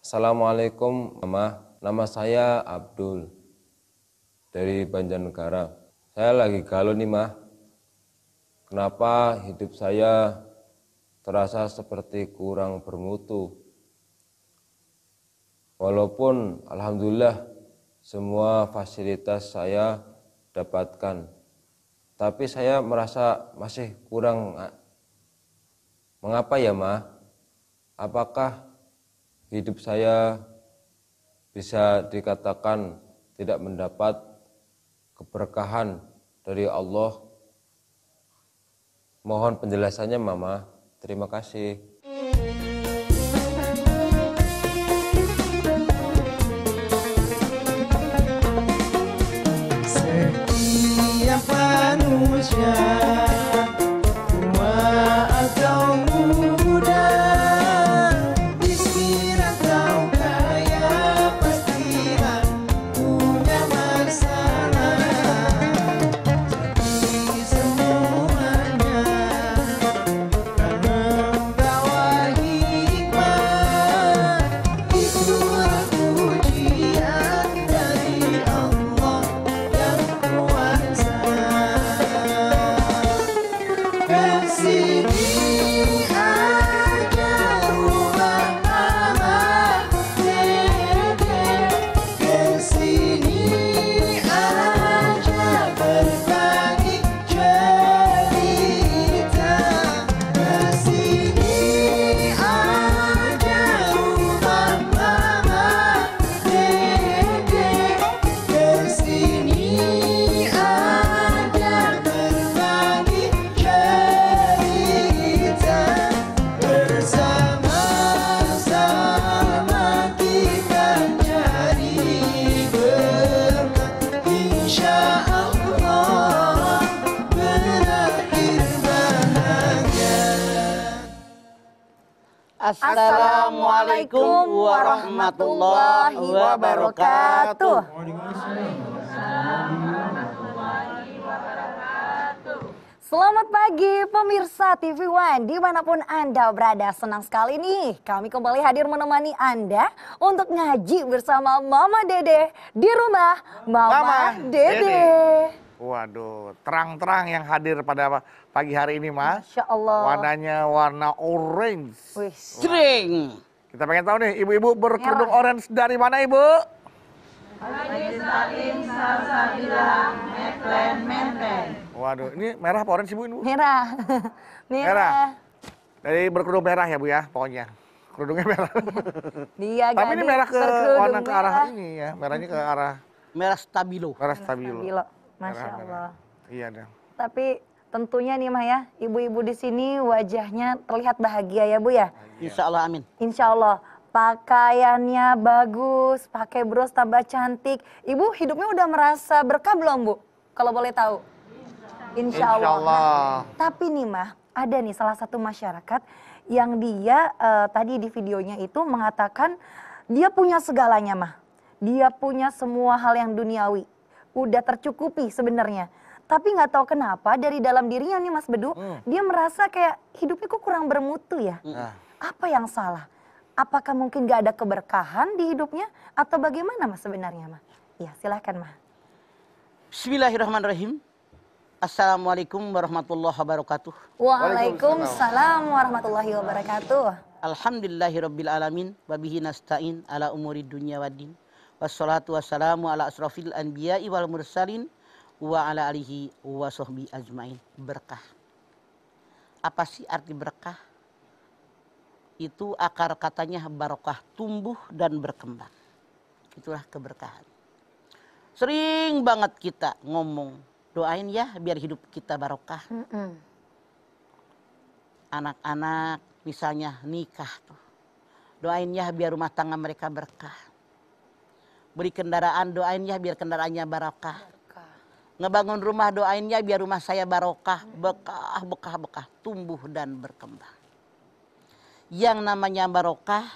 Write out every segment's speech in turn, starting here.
Assalamualaikum Mama, nama saya Abdul dari Banjarnegara. Saya lagi galau nih Mah, kenapa hidup saya terasa seperti kurang bermutu. Walaupun Alhamdulillah semua fasilitas saya dapatkan, tapi saya merasa masih kurang. Mengapa ya Mah? Apakah hidup saya bisa dikatakan tidak mendapat keberkahan dari Allah? Mohon penjelasannya Mama. Terima kasih. Setiap manusia tua atau muda, miskin atau kaya, pastilah punya masalah. Jadi semuanya membawa hikmah, itulah ujian dari Allah yang kuasa. Kesini aja rumah mama dede, kesini aja berbagi cerita, kesini aja rumah mama dede, kesini aja berbagi cerita, bersama-sama kita cari berkah, insya Allah berakhir bahagia. Assalamualaikum warahmatullahi wabarakatuh. Selamat pagi pemirsa TV One dimanapun Anda berada. Senang sekali nih kami kembali hadir menemani Anda untuk ngaji bersama Mama Dede di rumah Mama Dede. Waduh, terang-terang yang hadir pada pagi hari ini, Mas. Masya Allah. Warnanya warna orange. Wih. String. Kita pengen tahu nih, ibu-ibu berkerudung orange dari mana, Ibu? Waduh, ini merah apa orange, Ibu? Merah. Merah. Dari berkerudung merah ya, Bu ya, pokoknya. Kerudungnya merah. Dia Tapi ini gadis merah ke berkerudung warna ke arah merah. ini ya, merahnya ke arah Merah stabilo. merah stabilo. Stabilo. Masya Merah, merah. Allah. Iya dah. Tapi tentunya nih Mah ya, ibu-ibu di sini wajahnya terlihat bahagia ya Bu ya. Insya Allah amin. Insya Allah pakaiannya bagus, pakai bros tambah cantik. Ibu hidupnya udah merasa berkah belum Bu? Kalau boleh tahu. Insya Allah. Insya Allah. Tapi nih Mah, ada nih salah satu masyarakat yang dia tadi di videonya itu mengatakan dia punya segalanya Mah. Dia punya semua hal yang duniawi. Udah tercukupi sebenarnya. Tapi nggak tahu kenapa dari dalam dirinya nih Mas Bedu, dia merasa kayak hidupnya kok kurang bermutu ya. Nah, Apa yang salah? Apakah mungkin gak ada keberkahan di hidupnya? Atau bagaimana Mas sebenarnya Mas? Ya silahkan Mas. Bismillahirrahmanirrahim. Assalamualaikum warahmatullahi wabarakatuh. Waalaikumsalam warahmatullahi wabarakatuh. Alhamdulillahirabbil alamin wa bihi nasta'in ala umuri dunya waddin. Wassalatu wassalamu ala asrofil anbiya'i wal mursalin wa ala alihi wa sahbihi ajmain. Berkah. Apa sih arti berkah? Itu akar katanya barokah, tumbuh dan berkembang. Itulah keberkahan. Sering banget kita ngomong, doain ya biar hidup kita barokah. Anak-anak misalnya nikah tuh, doain ya biar rumah tangga mereka berkah. Beri kendaraan, doain ya biar kendaraannya barokah. Ngebangun rumah, doain ya biar rumah saya barokah, bekah, tumbuh dan berkembang. Yang namanya barokah,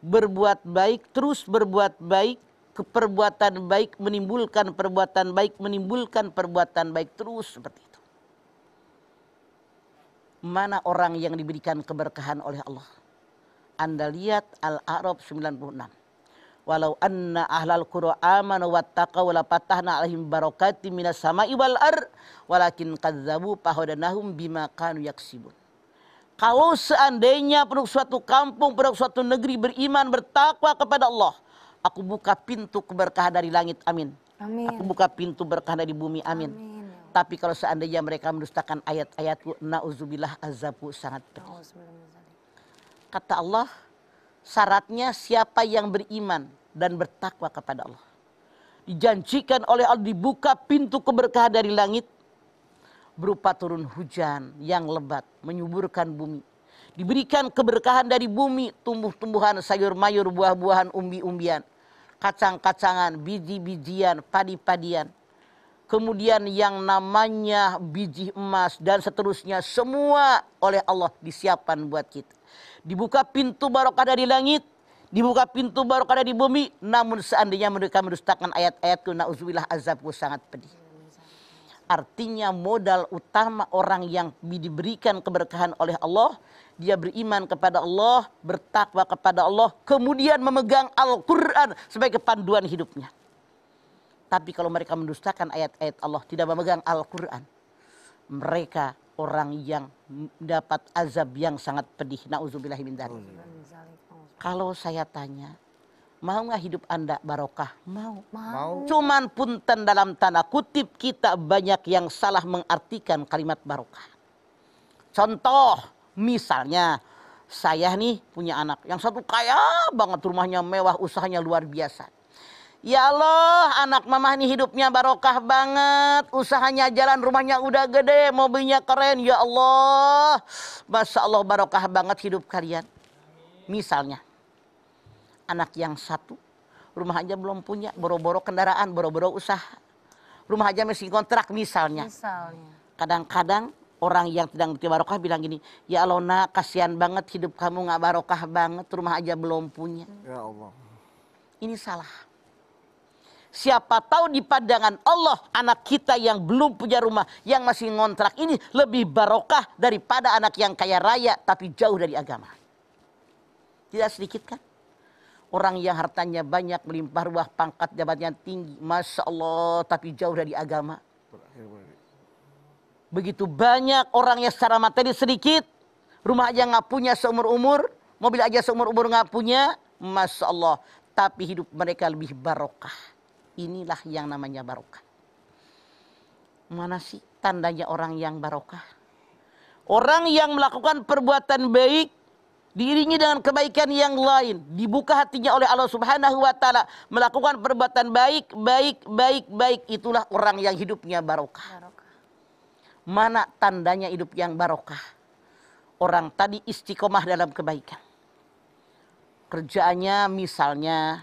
berbuat baik, terus berbuat baik, perbuatan baik menimbulkan perbuatan baik, menimbulkan perbuatan baik, terus seperti itu. Mana orang yang diberikan keberkahan oleh Allah? Anda lihat Al-A'raf 96. Walau anna ahlal qura amanu wattaqaw la fatahna alaihim barakatim minas sama'i wal ar walakin kadzabu fahadanahum bima kanu yaksibun. Kalau seandainya penduduk suatu kampung, penduduk suatu negeri beriman bertakwa kepada Allah, aku buka pintu keberkahan dari langit, amin. Amin. Aku buka pintu berkah dari bumi, amin. Amin. Tapi kalau seandainya mereka mendustakan ayat-ayatku, na'udzubillah azabku sangat pedih. Kata Allah, syaratnya siapa yang beriman dan bertakwa kepada Allah. Dijanjikan oleh Allah dibuka pintu keberkahan dari langit, berupa turun hujan yang lebat, menyuburkan bumi. Diberikan keberkahan dari bumi, tumbuh-tumbuhan, sayur mayur, buah-buahan, umbi-umbian, kacang-kacangan, biji-bijian, padi-padian. Kemudian yang namanya biji emas dan seterusnya, semua oleh Allah disiapkan buat kita. Dibuka pintu barokah dari langit, dibuka pintu barokah dari bumi, namun seandainya mereka mendustakan ayat-ayatku, na'udzubillah azabku sangat pedih. Artinya modal utama orang yang diberikan keberkahan oleh Allah, dia beriman kepada Allah, bertakwa kepada Allah, kemudian memegang Al-Quran sebagai panduan hidupnya. Tapi kalau mereka mendustakan ayat-ayat Allah, tidak memegang Al-Quran, mereka orang yang dapat azab yang sangat pedih. Na'udzubillahi min dzalik. Kalau saya tanya, mau nggak hidup Anda barokah? Mau. Cuman punten dalam tanda kutip kita banyak yang salah mengartikan kalimat barokah. Contoh, misalnya saya nih punya anak yang satu kaya banget, rumahnya mewah, usahanya luar biasa. Ya Allah, anak mama ini hidupnya barokah banget, usahanya jalan, rumahnya udah gede, mobilnya keren. Ya Allah, Masya Allah barokah banget hidup kalian. Misalnya, anak yang satu, rumah aja belum punya, boro-boro kendaraan, boro-boro usaha. Rumah aja masih kontrak misalnya. Kadang-kadang orang yang sedang barokah bilang gini, ya Allah nak, kasihan banget hidup kamu gak barokah banget, rumah aja belum punya. Ya Allah. Ini salah. Siapa tahu di pandangan Allah, anak kita yang belum punya rumah, yang masih ngontrak ini lebih barokah daripada anak yang kaya raya tapi jauh dari agama. Tidak sedikit kan? Orang yang hartanya banyak, melimpah ruah, pangkat jabatannya tinggi, Masya Allah, tapi jauh dari agama. Begitu banyak orang yang secara materi sedikit, rumah aja nggak punya seumur-umur, mobil aja seumur-umur nggak punya, Masya Allah, tapi hidup mereka lebih barokah. Inilah yang namanya barokah. Mana sih tandanya orang yang barokah? Orang yang melakukan perbuatan baik, diiringi dengan kebaikan yang lain, dibuka hatinya oleh Allah Subhanahu wa Ta'ala, melakukan perbuatan baik, itulah orang yang hidupnya barokah. Mana tandanya hidup yang barokah? Orang tadi istiqomah dalam kebaikan. Kerjaannya misalnya,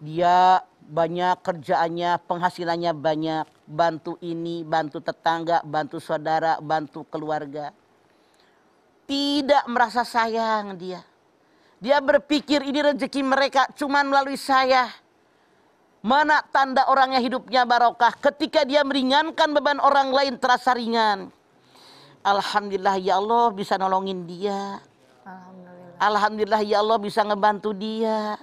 dia banyak kerjaannya, penghasilannya banyak, bantu ini, bantu tetangga, bantu saudara, bantu keluarga. Tidak merasa sayang dia. Dia berpikir ini rezeki mereka cuma melalui saya. Mana tanda orangnya hidupnya barokah? Ketika dia meringankan beban orang lain terasa ringan. Alhamdulillah ya Allah bisa nolongin dia. Alhamdulillah ya Allah bisa ngebantu dia.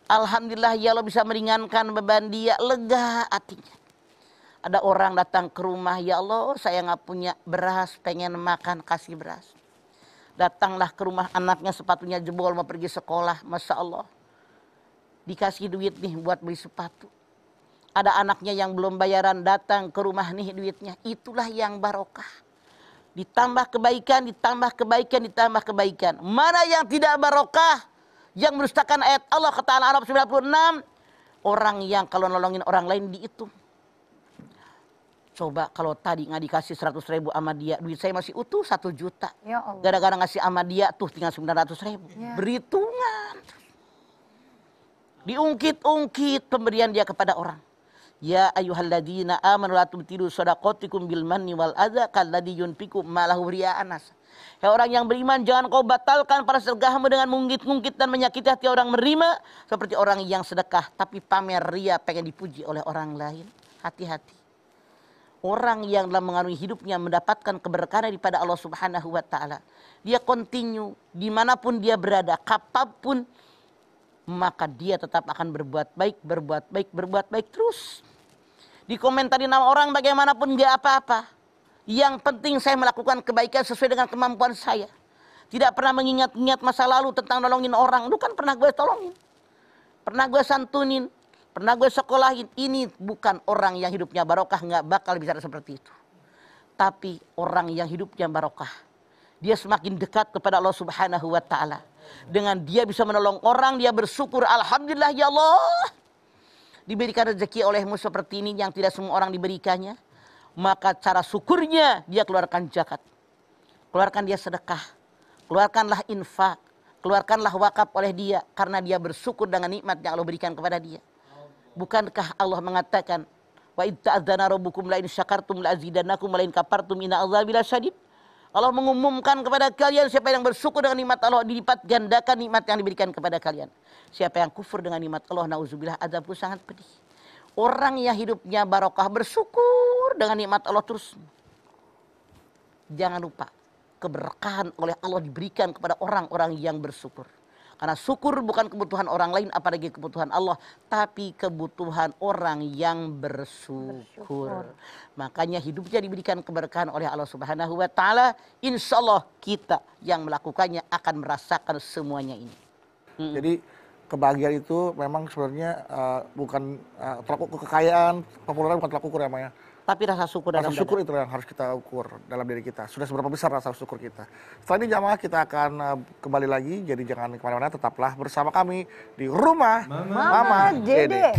Alhamdulillah ya Allah bisa meringankan beban dia, lega hatinya. Ada orang datang ke rumah, ya Allah saya nggak punya beras, pengen makan, kasih beras. Datanglah ke rumah, anaknya sepatunya jebol mau pergi sekolah, Masya Allah. Dikasih duit nih buat beli sepatu. Ada anaknya yang belum bayaran, datang ke rumah nih duitnya. Itulah yang barokah. Ditambah kebaikan, ditambah kebaikan, ditambah kebaikan. Mana yang tidak barokah? Yang mendustakan ayat Allah, kata Al-A'raf 96, orang yang kalau nolongin orang lain dihitung. Coba kalau tadi nggak dikasih 100.000 sama dia, duit saya masih utuh 1 juta. Ya Allah. Gara-gara ngasih sama dia tuh tinggal 900.000. Ya. Berhitungan. Diungkit-ungkit pemberian dia kepada orang. Ya ayyuhalladzina amanu la tubtilu shadaqatikum bil manni wal adza kalladzi yunfiqu malahu ria'an nas. Ya orang yang beriman, jangan kau batalkan para sedekahmu dengan mengungkit-ungkit dan menyakiti hati orang menerima. Seperti orang yang sedekah tapi pamer ria, pengen dipuji oleh orang lain. Hati-hati. Orang yang dalam mengarungi hidupnya mendapatkan keberkahan daripada Allah Subhanahu wa Ta'ala. Dia continue dimanapun dia berada, kapanpun, maka dia tetap akan berbuat baik, berbuat baik, berbuat baik terus. Dikomentari nama orang bagaimanapun nggak apa-apa. Yang penting saya melakukan kebaikan sesuai dengan kemampuan saya. Tidak pernah mengingat-ingat masa lalu tentang nolongin orang. Itu kan pernah gue tolongin, pernah gue santunin, pernah gue sekolahin. Ini bukan orang yang hidupnya barokah, nggak bakal bicara seperti itu. Tapi orang yang hidupnya barokah, dia semakin dekat kepada Allah Subhanahu wa Ta'ala. Dengan dia bisa menolong orang, dia bersyukur, alhamdulillah ya Allah, diberikan rezeki olehmu seperti ini yang tidak semua orang diberikannya. Maka cara syukurnya dia keluarkan zakat, keluarkan dia sedekah, keluarkanlah infak, keluarkanlah wakaf oleh dia, karena dia bersyukur dengan nikmat yang Allah berikan kepada dia. Bukankah Allah mengatakan, wa id ta'adzana rabbukum la in syakartum la azidannakum wa la in kafartum inna adzabi lasyadid. Allah mengumumkan kepada kalian, siapa yang bersyukur dengan nikmat Allah dilipat gandakan nikmat yang diberikan kepada kalian. Siapa yang kufur dengan nikmat Allah, nauzubillah, azabku sangat pedih. Orang yang hidupnya barokah bersyukur dengan nikmat Allah terus. Jangan lupa, keberkahan oleh Allah diberikan kepada orang-orang yang bersyukur. Karena syukur bukan kebutuhan orang lain, apalagi kebutuhan Allah, tapi kebutuhan orang yang bersyukur. Makanya hidupnya diberikan keberkahan oleh Allah Subhanahu wa Ta'ala. Insya Allah kita yang melakukannya akan merasakan semuanya ini. Jadi kebahagiaan itu memang sebenarnya bukan tolak ukur kekayaan, populer bukan tolak ukur ya, Maya. Tapi rasa syukur Rasa dalam syukur dada. itu yang harus kita ukur dalam diri kita. Sudah seberapa besar rasa syukur kita. Setelah ini jamaah kita akan kembali lagi. Jadi jangan kemana-mana, tetaplah bersama kami di rumah Mama Dede.